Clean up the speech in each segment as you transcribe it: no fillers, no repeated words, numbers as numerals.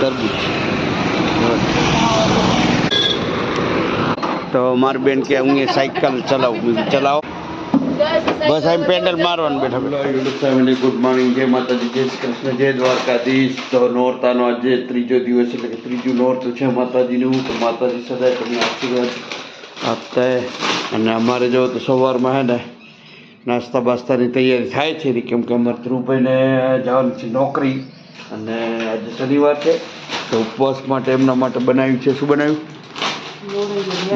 તરબૂચ. તો મારી બેન કે હું એ સાયકલ ચલાવું, ચલાવો. બસ આમ પેન્ડલ મારવાનું બેઠા. યુટ્યુબ ફેમિલી ગુડ મોર્નિંગ, જય માતાજી, જય શ્રી કૃષ્ણ, જય દ્વારકાધીશ. તો નોરતાનો આજે ત્રીજો દિવસ, એટલે કે ત્રીજું નોરતું છે માતાજીનું. તો માતાજી સદાય તમને આશીર્વાદ આપતા. અને અમારે જો તો સવારમાં હે ને નાસ્તા બાસ્તાની તૈયારી થાય છે, કેમ કે અમારે ધ્રુવભાઈને જવાનું છે નોકરી, અને આજે શનિવાર છે તો ઉપવાસ માટે એમના માટે બનાવ્યું છે. શું બનાવ્યું?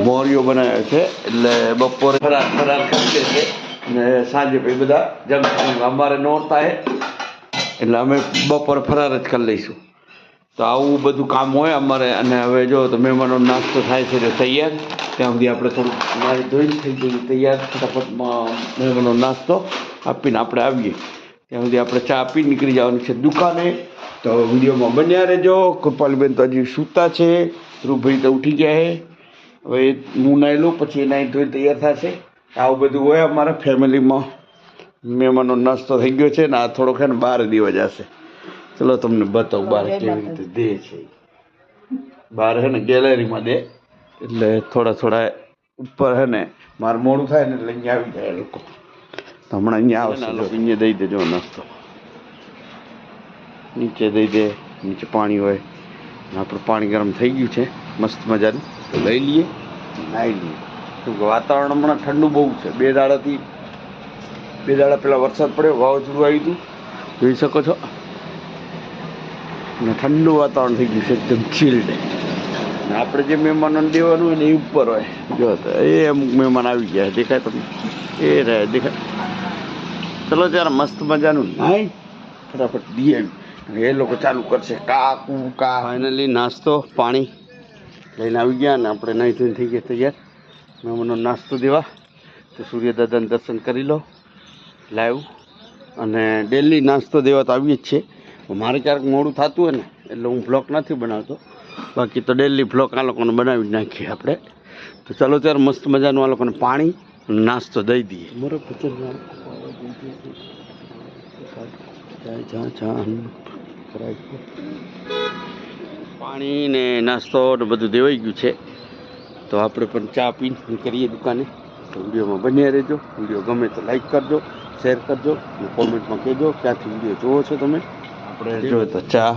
મોરિયો બનાવ્યો છે. એટલે બપોરે ફરાર ખાઈએ છીએ અને સાંજે પછી બધા જમશું. અમારે નોરતા છે એટલે અમે બપોરે ફરાર જ કરી લઈશું. તો આવું બધું કામ હોય અમારે. અને હવે જો તો મહેમાનો નાસ્તો થાય છે તો તૈયાર, ત્યાં સુધી આપણે થોડુંક નાહી ધોઈને થઈ જઈએ તૈયાર. ફટાફટમાં મહેમાનો નાસ્તો આપીને આપણે આવીએ. ત્યાં સુધી આપણે ચા આપી નીકળી જવાનું છે દુકાને. તો વિડીયોમાં બન્યા રહેજો. કૃપાલીબેન તો હજી સૂતા છે, ધ્રુવભાઈ તો ઉઠી ગયા છે. હવે હું નાહી લઉં, પછી નાહી ધોઈને તૈયાર થશે. આવું બધું હોય અમારા ફેમિલીમાં. મહેમાનો નાસ્તો થઈ ગયો છે ને આ થોડોક છે ને બહાર દેવા જશે. ચલો તમને બતાવું બહાર કેવી રીતે દે છે. બહાર છે ને ગેલેરીમાં દે, એટલે થોડા ઉપર છે ને મારે મોડું થાય ને એટલે અહીંયા આવી જાય લોકો. તો હમણાં અહીંયા આવશે. અહીંયા દઈ દેજો નાસ્તો, નીચે દઈ દે. નીચે પાણી હોય, આપણે પાણી ગરમ થઈ ગયું છે મસ્ત મજાનું, તો લઈ લઈએ, નાહી લઈએ. શું કે વાતાવરણ હમણાં ઠંડુ બહુ છે. બે દાડા પહેલાં વરસાદ પડ્યો, વાવાઝોડું આવ્યું હતું, જોઈ શકો છો. ને ઠંડુ વાતાવરણ થઈ ગયું છે, એકદમ ચીલ્ડ. ને આપણે જે મહેમાનોને દેવાનું હોય ને એ ઉપર હોય. જો તો એ અમુક મહેમાન આવી ગયા, દેખાય તમને? એ રહે, દેખાય. ચલો ત્યારે મસ્ત મજાનું નાહી ફટાફટ દઈએ. એ લોકો ચાલુ કરશે કા. ફાઇનલી નાસ્તો પાણી લઈને આવી ગયા, ને આપણે નાહી ધોઈને થઈ ગયા તૈયાર મહેમાનો નાસ્તો દેવા. તો સૂર્યદાદાને દર્શન કરી લો લાઈવ. અને ડેલી નાસ્તો દેવા તો આવીએ જ છે. મારે ક્યારેક મોડું થતું હોય ને એટલે હું બ્લોગ નથી બનાવતો, બાકી તો ડેલી બ્લોગ આ લોકોને બનાવી નાખીએ આપણે. તો ચાલો ત્યારે મસ્ત મજાનું આ લોકોને પાણી નાસ્તો દઈ દઈએ. બરોબર. પાણી ને નાસ્તો ને બધું દેવાઈ ગયું છે. તો આપણે પણ ચા પીને નીકળીએ દુકાને. તો વિડીયોમાં બન્યા રહેજો. વિડીયો ગમે તો લાઈક કરજો, શેર કરજો અને કોમેન્ટમાં કહેજો ક્યાંથી વિડીયો જોવો છો તમે. આપણે જો તો ચા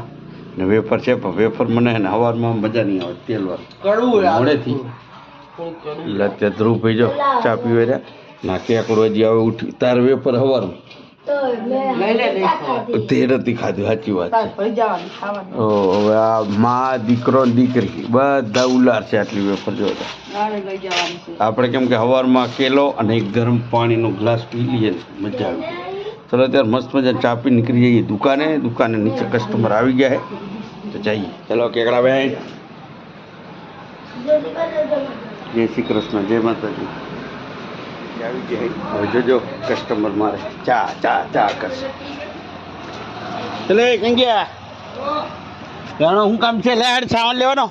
ને વેફર છે, પણ વેફર મને ને સવારમાં મજા નહીં આવે, તેલવાળું મોડેથી. એટલે અત્યારે ધ્રુવભાઈ જો ચા પીવે રહ્યા ના કેકડો હજી હવે ઉઠી. તાર વેફર સવારમાં તે નથી ખાધું. સાચી વાત છે. હવે આ મા દીકરો ને દીકરી બધા ઉલાર છે આટલી વેફર જોતા. આપણે કેમ કે સવારમાં કેલો અને એક ગરમ પાણીનો ગ્લાસ પી લઈએ ને મજા આવી જાય. ચલો ત્યારે મસ્ત મજા ચા પી નીકળી જઈએ દુકાને નીચે કસ્ટમર આવી ગયા છે તો જઈએ. ચલો કેકડા ભાઈ, જય શ્રી કૃષ્ણ, જય માતાજી. આવી જાય. હવે જોજો કસ્ટમર મારે ચા કરશે. ચલે કઈ ગયા લેણો શું કામ છે? લે હેડ સાવન લેવાનો.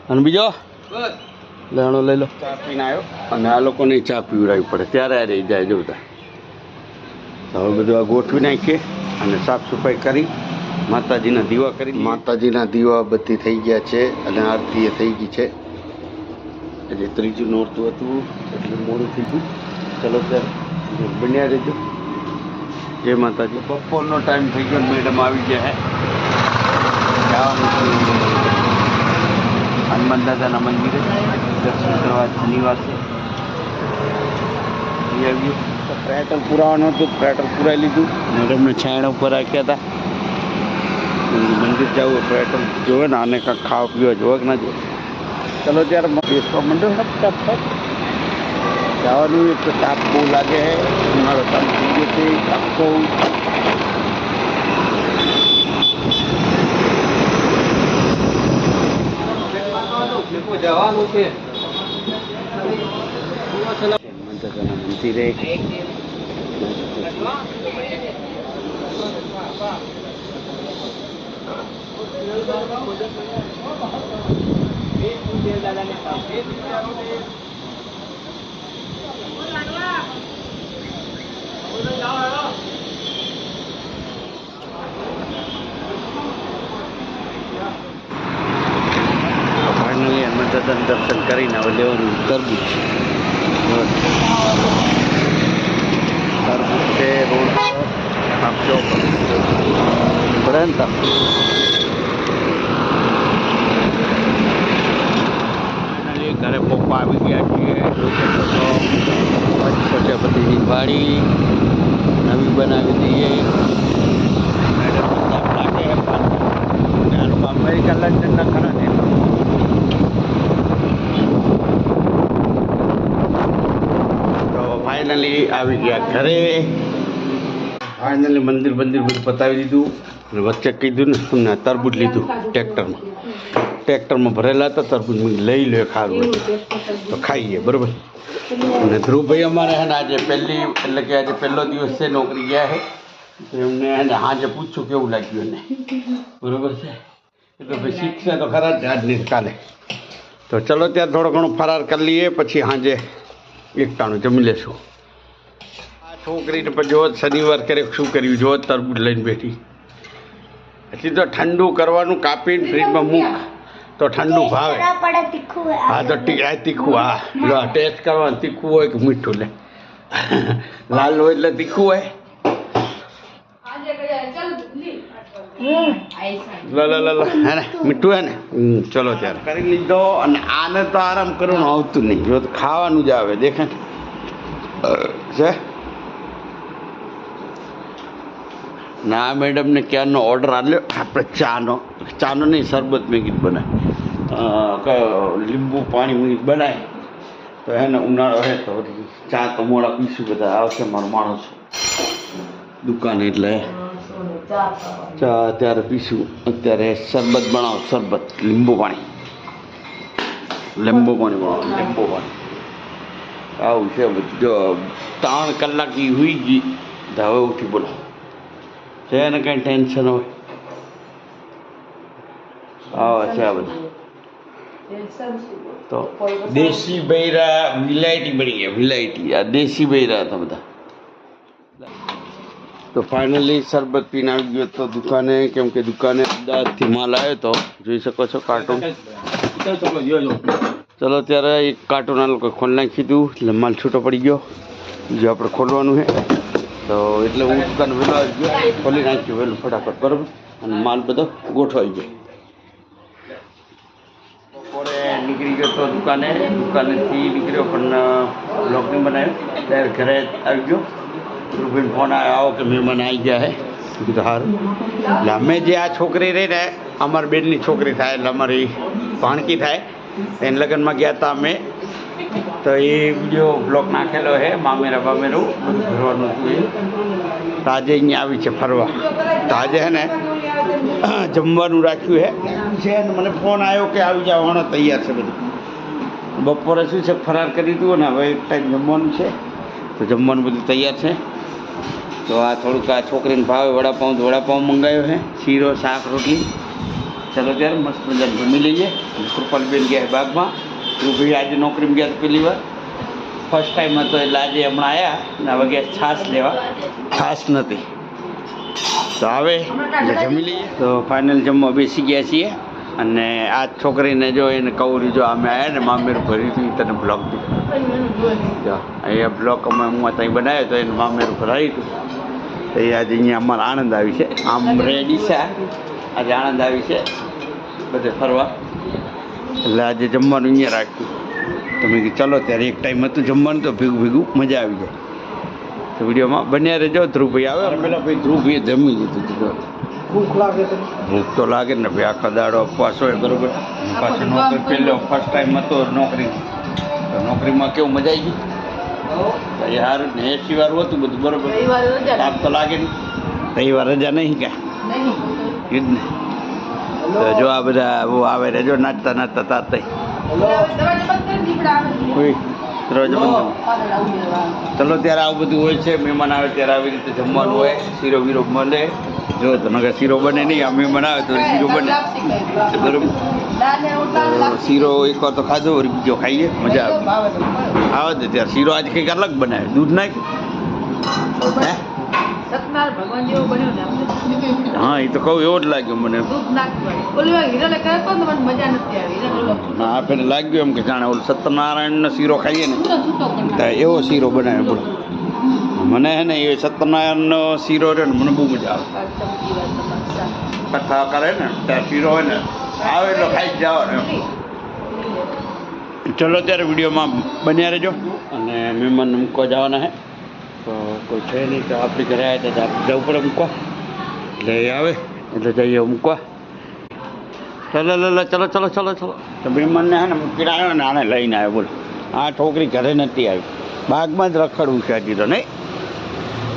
અને બીજો લેણો લઈ લો. ચા પીને આવ્યો અને આ લોકોને ચા પીવડાવવી પડે ત્યારે આ રહી જાય જોતા. હવે બધું આ ગોઠવી નાખીએ અને સાફ સફાઈ કરી માતાજીના દીવા કરી. માતાજીના દીવા બધી થઈ ગયા છે અને આરતી એ થઈ ગઈ છે. એટલે ત્રીજું નોરતું હતું એટલે મોડું થઈ ગયું. ચલો ત્યારે બન્યા રહેજો. જય માતાજી. બપોરનો ટાઈમ થઈ ગયો, મેડમ આવી ગયા હે હનુમાન દાદાના મંદિરે દર્શન કરવા. શનિવાર છે આવ્યું. પેટ્રોલ પુરાવાનું હતું, પેટ્રોલ પુરાવી લીધું. મેડમને છાંયણા ઉપર રાખ્યા હતા. મંદિર જવું પેટ્રોલ જોવે ને, આને કાંઈક ખાવા પીવા જોવે કે ના જોવે. ચલો ત્યારે બેસવા માંડો. ફટાફટ જવાનું. એક તો તાપ બહુ લાગે છે, ઉનાળો ચાલુ થઈ ગયો છે. આખો જવાનું છે મંદિરે. દાદાને દર્શન કરીને હવે લેવાનું તરબૂચ છે રોડ આપજો પડે ને ઘરે પપ્પા આવી ગયા છીએ પ્રજાપતિની વાડી નવી બનાવી દઈએ અમેરિકા લંડનના ખરા ને તો ફાઇનલી આવી ગયા ઘરે ફાઇનલી મંદિર બધું પતાવી દીધું અને વચ્ચે કીધું ને તરબૂચ લીધું ટ્રેક્ટરમાં ભરેલા હતા તરબૂચ લઈ લે ખાવું તો ખાઈએ બરાબર અને ધ્રુવભાઈ અમારે હે ને આજે પહેલો દિવસ છે નોકરી ગયા છે તો એમને એને આજે પૂછ્યું કેવું લાગ્યું એને બરાબર છે એટલે ભાઈ શીખશે તો ખરા જ આજની કાલે તો ચલો ત્યાં થોડો ઘણો ફરાર કરી લઈએ પછી સાંજે એકટાણું જમી લેશું આ છોકરીને પણ જો શનિવાર કરે શું કર્યું જો તરબૂચ લઈને બેઠી પછી તો ઠંડુ કરવાનું કાપીને ફ્રીજમાં મૂક તો ઠંડુ ભાવે હા તો તીખું હા લો ટેસ્ટ કરવાનું તીખું હોય કે મીઠું લે લાલ હોય એટલે તીખું હોય હે ને મીઠું હે ને ચલો ત્યારે કરી લીધો અને આને તો આરામ કરવાનું આવતું નહીં જો ખાવાનું જ આવે દેખે છે ના મેડમને ક્યારનો ઓર્ડર આવ્યો આપણે ચાનો નહીં શરબત મેગી બનાય લીંબુ પાણી મેગી બનાય તો એને ઉનાળો હે તો ચા તો મોડા પીશું બધા આવશે મારો માણસ દુકાને એટલે ચા અત્યારે પીશું અત્યારે શરબત બનાવો શરબત લીંબુ પાણી બનાવો આવું છે જો 3 કલાક હુઈ ગઈ તો હવે ઉઠી બોલો છે ને કંઈ ટેન્શન હોય આવે છે આ બધા તો દેશી બૈરા વિલાયટી બની ગયા વિલાયટી આ દેશી બૈરા હતા બધા તો ફાઇનલી શરબત પીને આવી ગયો તો દુકાને કેમ કે દુકાને અમદાવાદથી માલ આવ્યો તો જોઈ શકો છો કાર્ટૂન ચલો ત્યારે એક કાર્ટૂન આ લોકો ખોલી નાખી દીધું એટલે માલ છૂટો પડી ગયો બીજું આપણે ખોલવાનું છે તો એટલે હું દુકાન વહેલો આવી ગયો ખોલી નાખ્યું વહેલું ફટાફટ બરાબર અને માલ બધો ગોઠવાઈ ગયો બપોરે નીકળી ગયો તો દુકાનેથી નીકળ્યો પણ બ્લોગ નહીં બનાવ્યો ત્યારે ઘરે આવી ગયો ધ્રુવભાઈને ફોન આવ્યો આવો કે મહેમાન આવી ગયા હે કીધું સારું એટલે અમે જે આ છોકરી રહી ને અમારી બેનની છોકરી થાય એટલે અમારી ભાણકી થાય એને લગ્નમાં ગયા હતા અમે તો એ વિડીયો બ્લોગ નાખેલો છે મામેરું બધું ફરવાનું હતું તો આજે અહીંયા આવી છે ફરવા તો આજે હે ને જમવાનું રાખ્યું છે ને મને ફોન આવ્યો કે આવી જાઓ હમણાં તૈયાર છે બધું બપોરે શું છે ફરાર કરી દીધું ને હવે એક ટાઈમ જમવાનું છે તો જમવાનું બધું તૈયાર છે તો આ થોડુંક આ છોકરીને ભાવે વડાપાઉં મંગાવ્યો છે શીરો શાક રોટલી ચાલો ત્યારે મસ્ત મજાનું જમી લઈએ કૃપાલબેન ગયા બાગમાં ધ્રુવભાઈ આજે નોકરીમાં ગયા પહેલી વાર ફર્સ્ટ ટાઈમ હતો એટલે આજે હમણાં આવ્યા ને હવે ગયા છાશ લેવા છાશ નથી તો આવે એટલે જમી લઈએ તો ફાઇનલ જમવા બેસી ગયા છીએ અને આ છોકરીને જો એને કહું જો અમે આવ્યા ને મામેરું ભર્યું હતું તને બ્લોગ જો અહીંયા બ્લોગ અમે હું ત્યાં બનાવ્યો તો એને મામેરું ભરાયું હતું તો એ આજે અહીંયા અમારે આણંદ આવી છે આમ રેડી છે આજે આણંદ આવી છે બધે ફરવા એટલે આજે જમવાનું અહીંયા રાખ્યું તો મેં કીધું ચલો ત્યારે એક ટાઈમ હતું જમવાનું તો ભેગું મજા આવી જાય તો વિડીયોમાં બન્યા રહેજો ધ્રુવભાઈ આવે પેલા ભાઈ ધ્રુવભાઈએ જમી લીધું હતું ભૂખ તો લાગે ને ભાઈ આખો દાડો ઉપવાસ હોય બરાબર પાછું નોકરી પહેલો ફર્સ્ટ ટાઈમ હતો નોકરી તો નોકરીમાં કેવું મજા આવી ગઈ યાર ને 80 વાર હતું બધું બરાબર તાપ તો લાગે ને રવિવાર રજા નહીં ક્યાં એ જ ને તો જો આ બધા આવે રે જો નાચતા તારતા ચલો ત્યારે આવું બધું હોય છે મહેમાન આવે ત્યારે આવી રીતે જમવાનું હોય શીરો વીરો મળે જો તમે શીરો બને નહીં આ મહેમાન આવે તો શીરો બને બરોબર શીરો એકવાર તો ખાધો બીજો ખાઈએ મજા આવે તો ત્યારે શીરો આજે કંઈક અલગ બનાવે દૂધ નાખ હે હા એ તો કહું એવો જ લાગ્યો મને. ના આપણે લાગ્યું એમ કે જાણે ઓલું સત્યનારાયણનો શીરો ખાઈએ ને તો એવો શીરો બનાવે બોલો. મને હે ને એ સત્યનારાયણનો શીરો રહ્યો ને મને બહુ મજા આવે. કથા કરે ને ત્યાં શીરો હોય ને આવે એટલે ખાઈ જ જાઓ ને. ચલો ત્યારે વિડીયોમાં બન્યા રહેજો. અને મહેમાન મૂકવા જવાના હે તો કોઈ છે નહીં તો આપણી ઘરે આવ્યા હતા આપણે જવું પડે મૂકવા એટલે એ આવે એટલે જઈએ મૂકવા. ચલો તો મહેમાનને હે ને મૂકીને આવ્યો ને આને લઈને આવ્યો બોલો. આ છોકરી ઘરે નથી આવી, બાગમાં જ રખડવું છે હજી તો નહીં,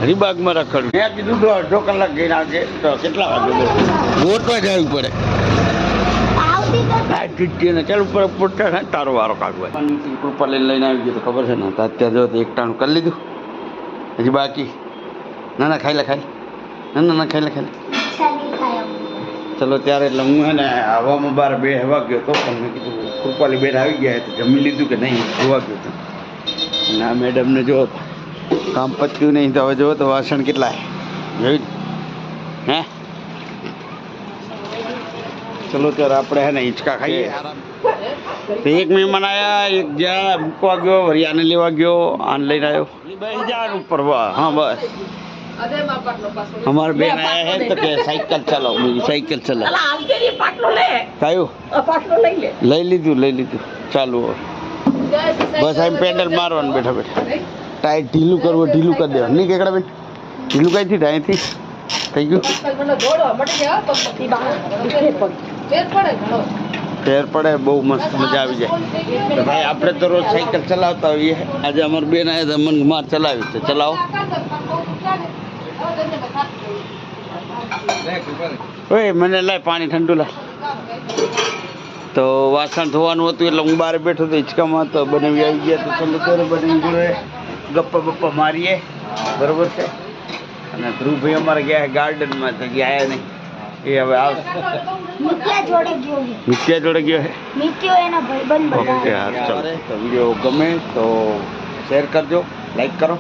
હરી બાગમાં રખડવું. મેં કીધું તો અડધો કલાક જઈને આવજે તો કેટલા વાગે ગોતવા જવું પડે. ચાલ ઉપર તારો વારો કાઢવા કૃપા લઈને આવી ગયો તો ખબર છે ને તો અત્યારે જો એક ટાણું કરી લીધું હજી બાકી. ના ખાઈ લે ના ખાઈ લે ચલો ત્યારે એટલે હું હે ને હવામાં બહાર બે હવા ગયો હતો પણ મેં કીધું કૃપાલી બેન આવી ગયા તો જમી લીધું કે નહીં જોવા ગયો હતો. અને આ મેડમને જો કામ પત્યું નહીં તો હવે જો તો વાસણ કેટલા જોયું હે. ચલો ત્યારે આપણે હે ને હિંચકા ખાઈએ. તો એક મહેમાન આવ્યા, એક જ્યાં મૂકવા ગયો, વળી આને લેવા ગયો, આને લઈને આવ્યો જાન ઉપર. હા બસ हमारे बेन आया है तो क्या साइकिल चलाओ, मेरी साइकिल चलाओ. कयो लई लीधું ચાલુ. બસ આમ પેન્ડલ મારવાનું બેઠા ટાઈટ ઢીલું કરવું, ઢીલું કરી દેવાનું નહીં કેકડા બેન. ઢીલું કઈ થી અહીંથી થઈ ગયું ફેર પડે બહુ મસ્ત મજા આવી જાય. તો ભાઈ આપણે તો રોજ સાયકલ ચલાવતા હોઈએ. આજે અમારે બેન આવ્યા તો મને માર ચલાવી છે ચલાવો. ઓય મને લાય પાણી ઠંડુ લાય. તો વાસણ ધોવાનું હતું એટલે હું બહાર બેઠો તો હિંચકામાં તો બનાવી આવી ગયા. તો ચલો ત્યારે બનાવી જોડે ગપ્પા મારીએ બરોબર છે. અને ધ્રુવભાઈ અમારે ગયા ગાર્ડનમાં તો ગયા નહીં એ હવે આવશે. નિત્યા જોડે ગયો હે. ઓકે હા ચાલો. તો વિડીયો ગમે તો શેર કરજો, લાઈક કરો.